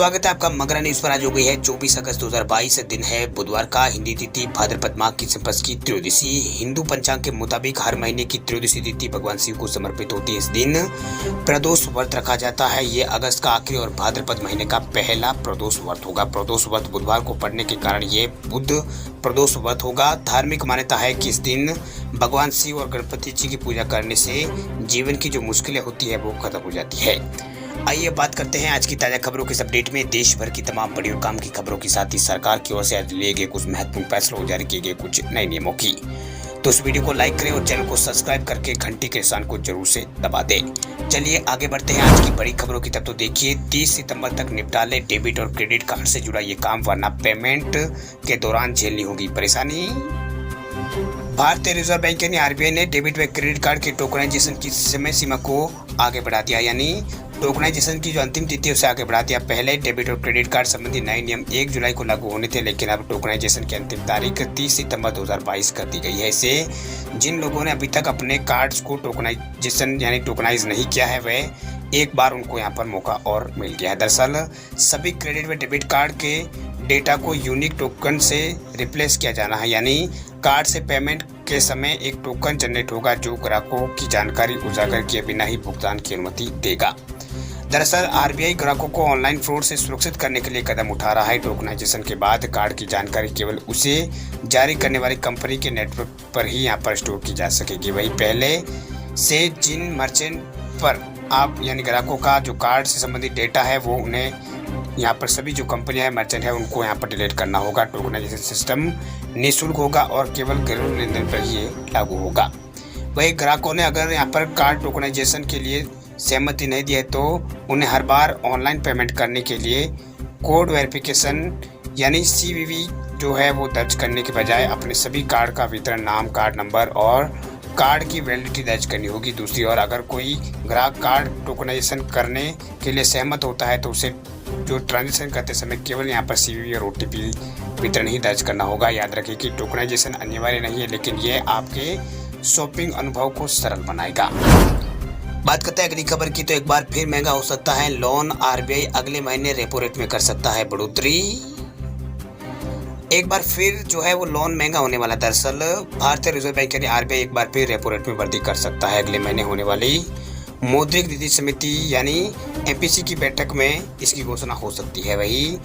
स्वागत है आपका मगरा न्यूज पर। आज हो गई है 24 अगस्त 2022, दिन है बुधवार का। हिंदी तिथि भाद्रपद माह की संपत्ति की त्रयोदशी। हिंदू पंचांग के मुताबिक हर महीने की त्रयोदशी तिथि भगवान शिव को समर्पित होती है। इस दिन प्रदोष व्रत रखा जाता है। ये अगस्त का आखिरी और भाद्रपद महीने का पहला प्रदोष व्रत होगा। प्रदोष व्रत बुधवार को पड़ने के कारण ये बुध प्रदोष व्रत होगा। धार्मिक मान्यता है कि इस दिन भगवान शिव और गणपति जी की पूजा करने से जीवन की जो मुश्किलें होती है वो खत्म हो जाती है। आइए बात करते हैं आज की ताजा खबरों के इस अपडेट में। देश भर की तमाम बड़ी और काम की खबरों के साथ ही सरकार की ओर से आज लिए गए कुछ महत्वपूर्ण फैसलों और जारी किए गए कुछ नए नियमों की। तो इस वीडियो को लाइक करें और चैनल को सब्सक्राइब करके घंटी के निशान को जरूर से दबा दें। चलिए आगे बढ़ते हैं आज की बड़ी खबरों की। तब तो देखिए 30 सितंबर तक निपटा ले डेबिट और क्रेडिट कार्ड से जुड़ा ये काम, वरना पेमेंट के दौरान झेलनी होगी परेशानी। भारतीय रिजर्व बैंक यानी आरबीआई ने डेबिट व क्रेडिट कार्ड के टोकनाइजेशन की समय सीमा को आगे बढ़ा दिया। यानी टोकनाइजेशन की जो अंतिम तिथि है उसे आगे बढ़ा दिया। पहले डेबिट और क्रेडिट कार्ड संबंधी नए नियम 1 जुलाई को लागू होने थे, लेकिन अब टोकनाइजेशन की अंतिम तारीख 30 सितंबर 2022 कर दी गई है। इससे जिन लोगों ने अभी तक अपने कार्ड्स को टोकनाइजेशन यानी टोकनाइज नहीं किया है, वह एक बार उनको यहाँ पर मौका और मिल गया है। दरअसल सभी क्रेडिट व डेबिट कार्ड के डेटा को यूनिक टोकन से रिप्लेस किया जाना है। यानी कार्ड से पेमेंट के समय एक टोकन जनरेट होगा जो ग्राहकों की जानकारी उजागर किए बिना ही भुगतान की अनुमति देगा। दरअसल आरबीआई ग्राहकों को ऑनलाइन फ्रॉड से सुरक्षित करने के लिए कदम उठा रहा है। टोकनाइजेशन के बाद कार्ड की जानकारी केवल उसे जारी करने वाली कंपनी के नेटवर्क पर ही यहाँ पर स्टोर की जा सकेगी। वही पहले से जिन मर्चेंट पर आप यानी ग्राहकों का जो कार्ड से संबंधित डेटा है वो उन्हें यहाँ पर सभी जो कंपनियां है मर्चेंट है उनको यहाँ पर डिलीट करना होगा। टोकनाइजेशन सिस्टम निःशुल्क होगा और केवल घरेलू लेनदेन पर ही लागू होगा। वही ग्राहकों ने अगर यहाँ पर कार्ड टोकनाइजेशन के लिए सहमति नहीं दी है तो उन्हें हर बार ऑनलाइन पेमेंट करने के लिए कोड वेरिफिकेशन यानी सीवीवी जो है वो दर्ज करने के बजाय अपने सभी कार्ड का वितरण, नाम, कार्ड नंबर और कार्ड की वैलिडिटी दर्ज करनी होगी। दूसरी ओर अगर कोई ग्राहक कार्ड टोकनाइजेशन करने के लिए सहमत होता है तो उसे जो ट्रांजेक्शन करते समय केवल यहाँ पर सीवीवी और ओटीपी वितरण ही दर्ज करना होगा। याद रखिए कि टोकनाइजेशन अनिवार्य नहीं है, लेकिन यह आपके शॉपिंग अनुभव को सरल बनाएगा। बात करते हैं अगली खबर की। तो एक बार फिर महंगा हो सकता है लोन, आरबीआई अगले महीने रेपो रेट में कर सकता है बढ़ोतरी। एक बार फिर जो है वो लोन महंगा होने वाला। दरअसल भारतीय रिजर्व बैंक यानी आरबीआई एक बार फिर रेपो रेट में वृद्धि कर सकता है। अगले महीने होने वाली मौद्रिक नीति समिति यानी एमपीसी की बैठक में इसकी घोषणा हो सकती है। वही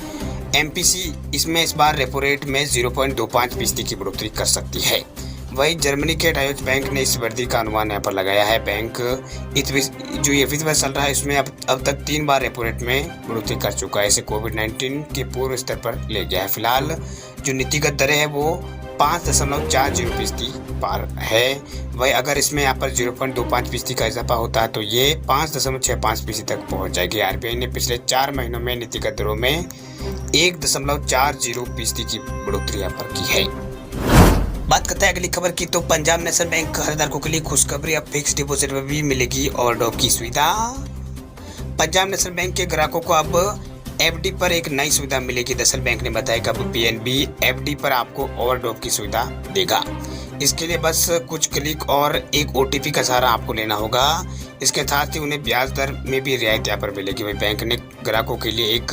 एमपीसी इसमें इस बार रेपो रेट में 0.25% की बढ़ोतरी कर सकती है। वही जर्मनी के डायच बैंक ने इस वृद्धि का अनुमान यहाँ पर लगाया है। बैंक जो ये वित्त वर्ष चल रहा है इसमें अब तक 3 बार रेपो रेट में बढ़ोतरी कर चुका है। इसे कोविड-19 के पूर्व स्तर पर ले गया है। फिलहाल जो नीतिगत दरें है वो 5.40% पार है। वही अगर इसमें यहाँ पर 0.25% का इजाफा होता है तो ये 5.65% तक पहुँच जाएगी। आरबीआई ने पिछले 4 महीनों में नीतिगत दरों में 1.40% की बढ़ोतरी यहाँ पर की है। बात करते हैं अगली खबर की। तो पंजाब नेशनल बैंक खरीदारों के लिए खुशखबरी, अब फिक्स डिपॉजिट में भी मिलेगी ओवरड्राफ्ट की सुविधा। पंजाब नेशनल बैंक के ग्राहकों को अब एफडी पर एक नई सुविधा मिलेगी। दरअसल बैंक ने बताया कि अब पीएनबी एफडी पर आपको ओवरड्राफ्ट की सुविधा देगा। इसके लिए बस कुछ क्लिक और एक ओटीपी का सहारा आपको लेना होगा। इसके साथ ही उन्हें ब्याज दर में भी रियायत यहाँ पर मिलेगी। वही बैंक ने ग्राहकों के लिए एक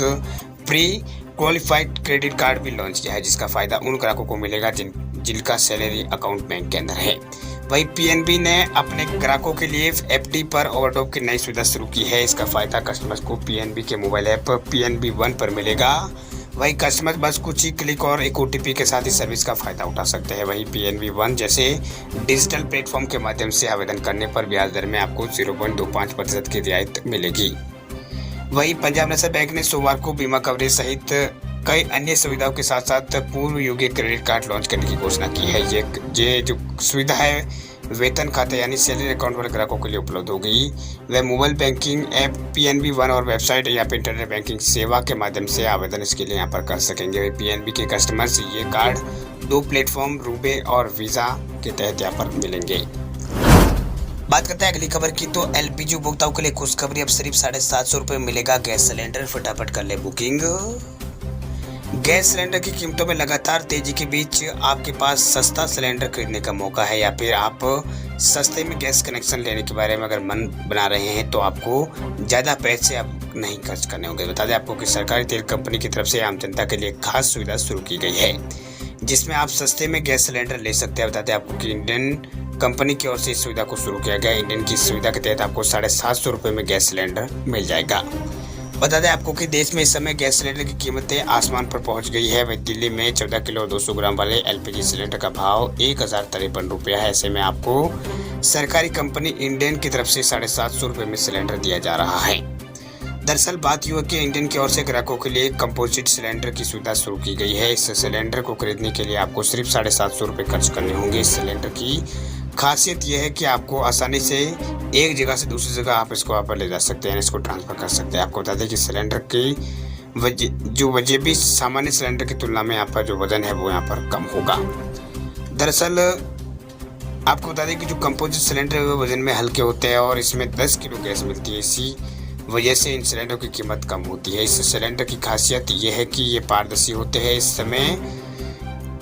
प्री क्वालिफाइड क्रेडिट कार्ड भी लॉन्च किया है, जिसका फायदा उन ग्राहकों को मिलेगा जिनका सैलरी अकाउंट बैंक के अंदर है। वही पीएनबी ने अपने ग्राहकों के लिए एफडी पर ओवरड्राफ्ट की नई सुविधा शुरू की है। इसका फायदा कस्टमर्स को पीएनबी के मोबाइल ऐप पीएनबी वन पर मिलेगा। वही कस्टमर बस कुछ ही क्लिक और एक ओटीपी के साथ ही सर्विस का फायदा उठा सकते हैं। वही पीएनबी वन जैसे डिजिटल प्लेटफॉर्म के माध्यम से आवेदन करने पर ब्याज दर में आपको 0.25% की रियायत मिलेगी। वही पंजाब नेशनल बैंक ने सोमवार को बीमा कवरेज सहित कई अन्य सुविधाओं के साथ साथ पूर्व योग्य क्रेडिट कार्ड लॉन्च करने की घोषणा की है। ये जो सुविधा है वेतन खाते यानी सैलरी अकाउंट वाले ग्राहकों के लिए उपलब्ध होगी। वह mobile banking app PNB one और वेबसाइट या फिर इंटरनेट बैंकिंग सेवा के माध्यम से आवेदन इसके लिए यहाँ पर कर सकेंगे। पीएनबी के कस्टमर्स ये कार्ड 2 प्लेटफॉर्म रूबे और वीज़ा के तहत यहाँ पर मिलेंगे। बात करते हैं अगली खबर की। तो एलपीजी उपभोक्ताओं के लिए खुशखबरी, अब सिर्फ 750 रुपये मिलेगा गैस सिलेंडर। फटाफट कर ले बुकिंग। गैस सिलेंडर की कीमतों में लगातार तेजी के बीच आपके पास सस्ता सिलेंडर खरीदने का मौका है, या फिर आप सस्ते में गैस कनेक्शन लेने के बारे में अगर मन बना रहे हैं तो आपको ज़्यादा पैसे अब नहीं खर्च करने होंगे। बता दें आपको कि सरकारी तेल कंपनी की तरफ से आम जनता के लिए खास सुविधा शुरू की गई है, जिसमें आप सस्ते में गैस सिलेंडर ले सकते हैं। बताते हैं आपको कि इंडियन कंपनी की ओर से इस सुविधा को शुरू किया गया। इंडियन की सुविधा के तहत आपको 750 रुपये में गैस सिलेंडर मिल जाएगा। बता दें आपको कि देश में इस समय गैस सिलेंडर की कीमतें आसमान पर पहुंच गई है। वही दिल्ली में 14 किलो और 200 ग्राम वाले एलपीजी सिलेंडर का भाव 1053 रुपया है। ऐसे में आपको सरकारी कंपनी इंडियन की तरफ से 750 रुपये में सिलेंडर दिया जा रहा है। दरअसल बात यूँ है कि इंडियन की ओर से ग्राहकों के लिए कंपोजिट सिलेंडर की सुविधा शुरू की गई है। इस सिलेंडर को खरीदने के लिए आपको सिर्फ 750 रुपये खर्च करने होंगे। इस सिलेंडर की खासियत यह है कि आपको आसानी से एक जगह से दूसरी जगह आप इसको यहाँ पर ले जा सकते हैं, इसको ट्रांसफ़र कर सकते हैं। आपको बता दें कि सिलेंडर की वजह भी सामान्य सिलेंडर की तुलना में यहाँ पर जो वजन है वो यहाँ पर कम होगा। दरअसल आपको बता दें कि जो कंपोजिट सिलेंडर है वो वजन में हल्के होते हैं और इसमें 10 किलो गैस मिलती है। इसी वजह से इन सिलेंडर की कीमत कम होती है। इस सिलेंडर की खासियत यह है कि ये पारदर्शी होते हैं। इस समय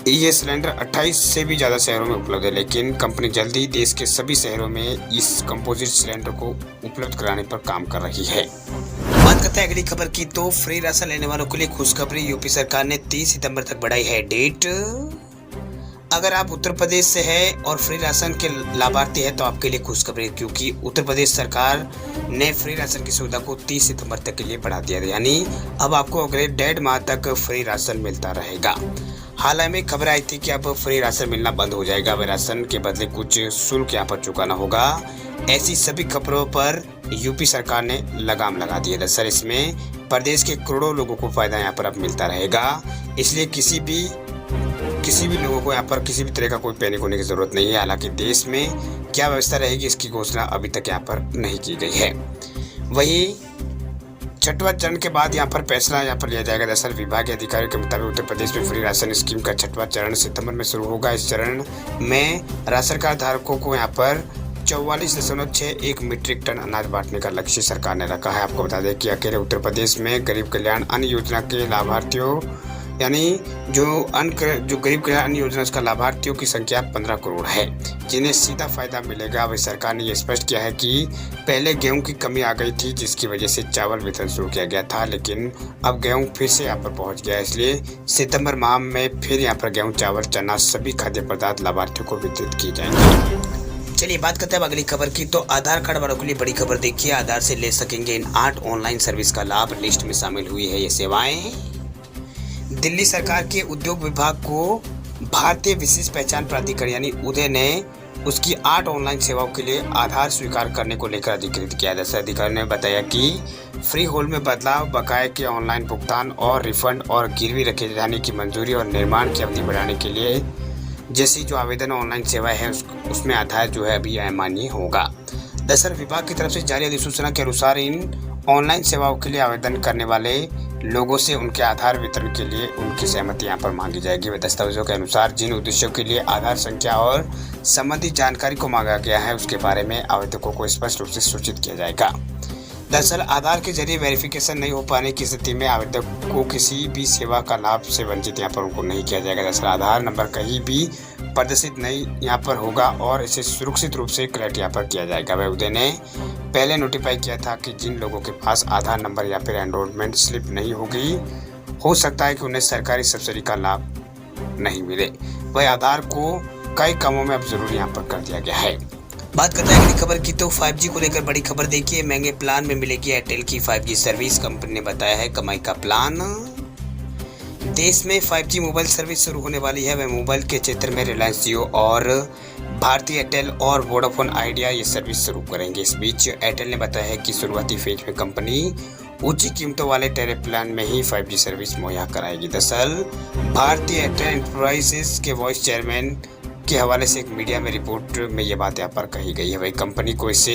ये सिलेंडर 28 से भी ज़्यादा शहरों में उपलब्ध है, लेकिन कंपनी जल्दी देश के सभी शहरों में इस कंपोजिट सिलेंडर को उपलब्ध कराने पर काम कर रही है। बात करते हैं अगली खबर की, तो फ्री राशन लेने वालों के लिए खुशखबरी। यूपी सरकार ने 30 सितंबर तक बढ़ाई है डेट। अगर आप उत्तर प्रदेश से हैं और फ्री राशन के लाभार्थी हैं तो आपके लिए खुशखबरी, क्योंकि उत्तर प्रदेश सरकार ने फ्री राशन की सुविधा को 30 सितंबर तक के लिए बढ़ा दिया है। यानी अब आपको अगले 1.5 माह तक फ्री राशन मिलता रहेगा। हाल ही में खबर आई थी कि अब फ्री राशन मिलना बंद हो जाएगा। अब राशन के बदले कुछ शुल्क यहाँ पर चुकाना होगा। ऐसी सभी खबरों पर यूपी सरकार ने लगाम लगा दी है। दरअसल इसमें प्रदेश के करोड़ों लोगों को फायदा यहाँ पर अब मिलता रहेगा। इसलिए किसी भी लोगों को यहाँ पर किसी भी तरह का कोई पैनिक होने की जरूरत नहीं है। हालांकि देश में क्या व्यवस्था रहेगी इसकी घोषणा अभी तक यहाँ पर नहीं की गई है। वही 6वां चरण के बाद यहाँ पर फैसला यहाँ पर लिया जाएगा। दरअसल विभाग के अधिकारियों के मुताबिक उत्तर प्रदेश में फ्री राशन स्कीम का 6वां चरण सितंबर में शुरू होगा। इस चरण में राशन कार्ड धारकों को यहाँ पर 44.61 मीट्रिक टन अनाज बांटने का लक्ष्य सरकार ने रखा है। आपको बता दें कि अकेले उत्तर प्रदेश में गरीब कल्याण अन्न योजना के लाभार्थियों यानी जो गरीब कल्याण अन्न योजना का लाभार्थियों की संख्या 15 करोड़ है, जिन्हें सीधा फायदा मिलेगा। वही सरकार ने यह स्पष्ट किया है कि पहले गेहूं की कमी आ गई थी, जिसकी वजह से चावल वितरण शुरू किया गया था, लेकिन अब गेहूं फिर से यहाँ पर पहुंच गया है। इसलिए सितंबर माह में फिर यहाँ पर गेहूं, चावल, चना सभी खाद्य पदार्थ लाभार्थियों को वितरित किए जाएंगे। चलिए बात करते हैं अगली खबर की, तो आधार कार्ड वालों के लिए बड़ी खबर देखिए। आधार से ले सकेंगे इन 8 ऑनलाइन सर्विस का लाभ। लिस्ट में शामिल हुई है ये सेवाएं। दिल्ली सरकार के उद्योग विभाग को भारतीय विशिष्ट पहचान प्राधिकरण यानी उदय ने उसकी 8 ऑनलाइन सेवाओं के लिए आधार स्वीकार करने को लेकर अधिकृत किया। जैसे अधिकारी ने बताया कि फ्री होल्ड में बदलाव, बकाये के ऑनलाइन भुगतान और रिफंड और गिरवी रखे जाने की मंजूरी और निर्माण की अवधि बढ़ाने के लिए जैसी जो आवेदन ऑनलाइन सेवा है उसमें आधार जो है अभी अमान्य होगा। दरअसल विभाग की तरफ से जारी अधिसूचना के अनुसार इन ऑनलाइन सेवाओं के लिए आवेदन करने वाले लोगों से उनके आधार वितरण के लिए उनकी सहमति यहाँ पर मांगी जाएगी। वे दस्तावेजों के अनुसार जिन उद्देश्यों के लिए आधार संख्या और संबंधित जानकारी को मांगा गया है उसके बारे में आवेदकों को स्पष्ट रूप से सूचित किया जाएगा। दरअसल आधार के जरिए वेरिफिकेशन नहीं हो पाने की स्थिति में आवेदक को किसी भी सेवा का लाभ से वंचित यहाँ पर उनको नहीं किया जाएगा। दरअसल आधार नंबर कहीं भी प्रदर्शित नहीं यहाँ पर होगा और इसे सुरक्षित रूप से कलेक्ट यहाँ पर किया जाएगा। वह उदय ने पहले नोटिफाई किया था कि जिन लोगों के पास आधार नंबर या फिर एनरोलमेंट स्लिप नहीं होगी, हो सकता है कि उन्हें सरकारी सब्सिडी का लाभ नहीं मिले। वह आधार को कई कामों में अब जरूरी यहाँ पर कर दिया गया है। बात करते हैं अगली खबर की, तो 5G को लेकर बड़ी खबर देखिए। महंगे प्लान में मिलेगी एयरटेल की 5G सर्विस। कंपनी ने बताया है कमाई का प्लान। देश में 5G मोबाइल सर्विस शुरू होने वाली है। वह मोबाइल के क्षेत्र में रिलायंस जियो और भारतीय एयरटेल और वोडाफोन आइडिया ये सर्विस शुरू करेंगे। इस बीच एयरटेल ने बताया है कि शुरुआती फेज में कंपनी ऊंची कीमतों वाले टैरिफ प्लान में ही 5G सर्विस मुहैया कराएगी। दरअसल भारतीय एयरटेल एंटरप्राइजेस के वाइस चेयरमैन के हवाले से एक मीडिया में रिपोर्ट में ये बात यहाँ पर कही गई है। वही कंपनी को इससे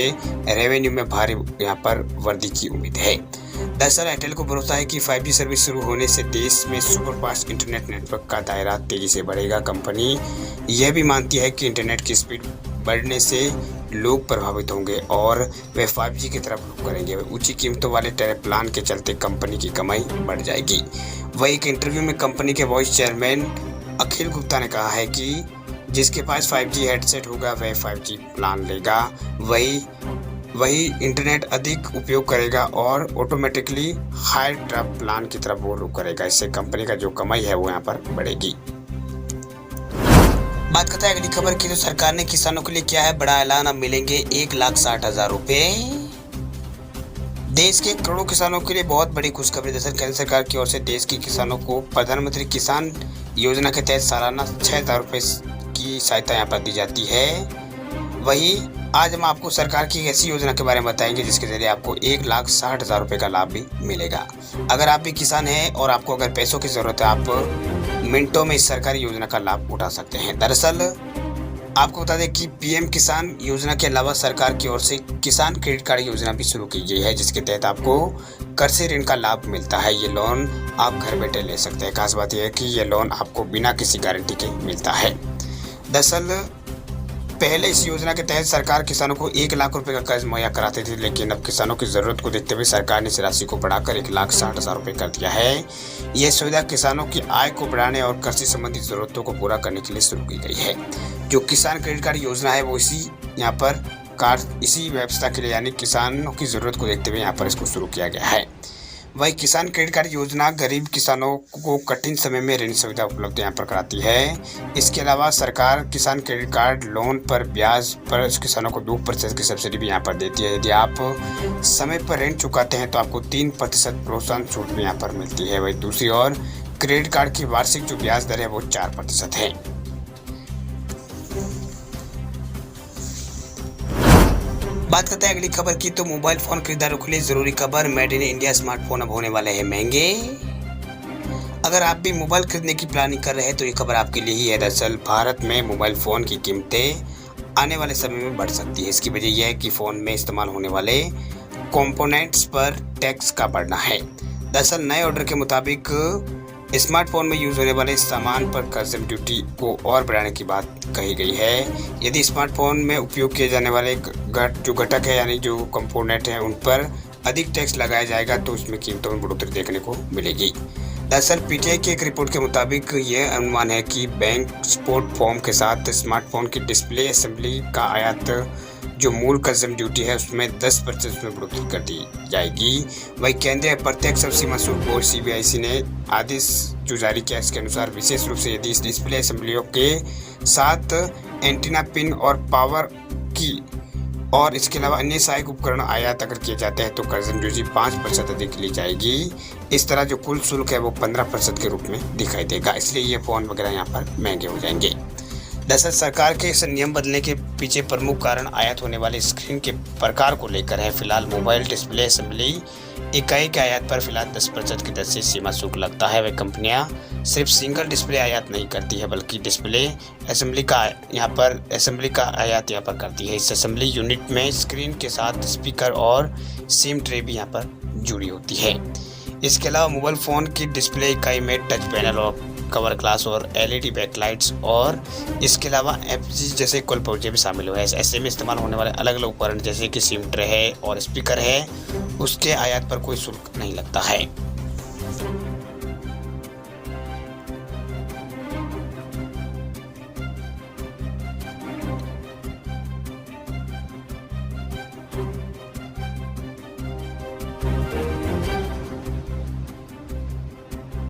रेवेन्यू में भारी यहाँ पर वृद्धि की उम्मीद है। दरअसल एयरटेल को भरोसा है कि 5G सर्विस शुरू होने से देश में सुपरफास्ट इंटरनेट नेटवर्क का दायरा तेजी से बढ़ेगा। कंपनी यह भी मानती है कि इंटरनेट की स्पीड बढ़ने से लोग प्रभावित होंगे और वे 5G की तरफ रुख करेंगे। ऊंची कीमतों वाले टैरिफ प्लान के चलते कंपनी की कमाई बढ़ जाएगी। वही एक इंटरव्यू में कंपनी के वाइस चेयरमैन अखिल गुप्ता ने कहा है कि जिसके पास 5G हेडसेट होगा वह 5G प्लान लेगा, वही इंटरनेट अधिक उपयोग करेगा और ऑटोमेटिकली हायर ट्रफ प्लान की तरफ वो रुख करेगा। इससे कंपनी का जो कमाई है वो यहाँ पर बढ़ेगी। बात करते हैं अगली खबर की, तो सरकार ने किसानों के लिए किया है बड़ा ऐलान, अब मिलेंगे 1,60,000 रुपए। देश के करोड़ों किसानों के लिए बहुत बड़ी खुशखबरी। दरअसल केंद्र सरकार की ओर से देश के किसानों को प्रधानमंत्री किसान योजना के तहत सालाना 6,000 रुपये की सहायता यहाँ पर दी जाती है। वही आज हम आपको सरकार की ऐसी योजना के बारे में बताएंगे जिसके जरिए आपको 1,60,000 रुपये का लाभ भी मिलेगा। अगर आप भी किसान हैं और आपको अगर पैसों की जरूरत है, आप मिनटों में इस सरकारी योजना का लाभ उठा सकते हैं। दरअसल आपको बता दें कि पीएम किसान योजना के अलावा सरकार की ओर से किसान क्रेडिट कार्ड योजना भी शुरू की गई है, जिसके तहत आपको कृषि ऋण का लाभ मिलता है। ये लोन आप घर बैठे ले सकते हैं। खास बात यह है कि ये लोन आपको बिना किसी गारंटी के मिलता है। दरअसल पहले इस योजना के तहत सरकार किसानों को 1 लाख रुपए का कर्ज मुहैया कराती थी, लेकिन अब किसानों की जरूरत को देखते हुए सरकार ने इस राशि को बढ़ाकर 1,60,000 रुपये कर दिया है। यह सुविधा किसानों की आय को बढ़ाने और कृषि संबंधी जरूरतों को पूरा करने के लिए शुरू की गई है। जो किसान क्रेडिट कार्ड योजना है वो इसी व्यवस्था के लिए, यानी किसानों की जरूरत को देखते हुए यहाँ पर इसको शुरू किया गया है। वही किसान क्रेडिट कार्ड योजना गरीब किसानों को कठिन समय में ऋण सुविधा उपलब्ध यहाँ पर कराती है। इसके अलावा सरकार किसान क्रेडिट कार्ड लोन पर ब्याज पर किसानों को 2% की सब्सिडी भी यहाँ पर देती है। यदि आप समय पर ऋण चुकाते हैं तो आपको 3% प्रोत्साहन छूट भी यहाँ पर मिलती है। वही दूसरी ओर क्रेडिट कार्ड की वार्षिक जो ब्याज दर है वो 4% है। बात करते हैं अगली खबर की, तो मोबाइल फोन खरीदारों के लिए जरूरी खबर, मेड इन इंडिया स्मार्टफोन अब होने वाले हैं महंगे। अगर आप भी मोबाइल खरीदने की प्लानिंग कर रहे हैं तो ये खबर आपके लिए ही है। दरअसल भारत में मोबाइल फोन की कीमतें आने वाले समय में बढ़ सकती है। इसकी वजह यह है कि फोन में इस्तेमाल होने वाले कंपोनेंट्स पर टैक्स का बढ़ना है। दरअसल नए ऑर्डर के मुताबिक स्मार्टफोन में यूज होने वाले सामान पर कस्टम ड्यूटी को और बढ़ाने की बात कही गई है। यदि स्मार्टफोन में उपयोग किए जाने वाले जो घटक है, यानी जो कंपोनेंट है, उन पर अधिक टैक्स लगाया जाएगा तो उसमें कीमतों में बढ़ोतरी देखने को मिलेगी। दरअसल पीटीआई की एक रिपोर्ट के मुताबिक यह अनुमान है कि बैंक सपोर्ट फॉर्म के साथ स्मार्टफोन की डिस्प्ले असेंबली का आयात जो मूल कस्टम ड्यूटी है उसमें 10% में बढ़ोतरी कर दी जाएगी। वही केंद्रीय प्रत्यक्ष और सीमा शुल्क बोर्ड CBIC ने आदेश जो जारी किया, इसके अनुसार विशेष रूप से यदि इस डिस्प्ले असेंबलियों के साथ एंटीना पिन और पावर की और इसके अलावा अन्य सहायक उपकरण आयात अगर किए जाते हैं तो कस्टम ड्यूटी 5% अधिक ली जाएगी। इस तरह जो कुल शुल्क है वो 15% के रूप में दिखाई देगा। इसलिए ये फ़ोन वगैरह यहाँ पर महंगे हो जाएंगे। दरअसल सरकार के इस नियम बदलने के पीछे प्रमुख कारण आयात होने वाले स्क्रीन के प्रकार को लेकर है। फिलहाल मोबाइल डिस्प्ले असेंबली इकाई के आयात पर फिलहाल 10% की दर से सीमा शुल्क लगता है। वे कंपनियां सिर्फ सिंगल डिस्प्ले आयात नहीं करती है बल्कि डिस्प्ले असेंबली का आयात यहाँ पर करती है। इस असेंबली यूनिट में स्क्रीन के साथ स्पीकर और सिम ट्रे भी यहाँ पर जुड़ी होती है। इसके अलावा मोबाइल फ़ोन की डिस्प्ले इकाई में टच पैनल और कवर ग्लास और LED बैकलाइट्स और इसके अलावा FG जैसे कॉल पाउच भी शामिल हुए हैं। ऐसे में इस्तेमाल होने वाले अलग अलग उपकरण जैसे कि सिम ट्रे है और स्पीकर है, उसके आयात पर कोई शुल्क नहीं लगता है।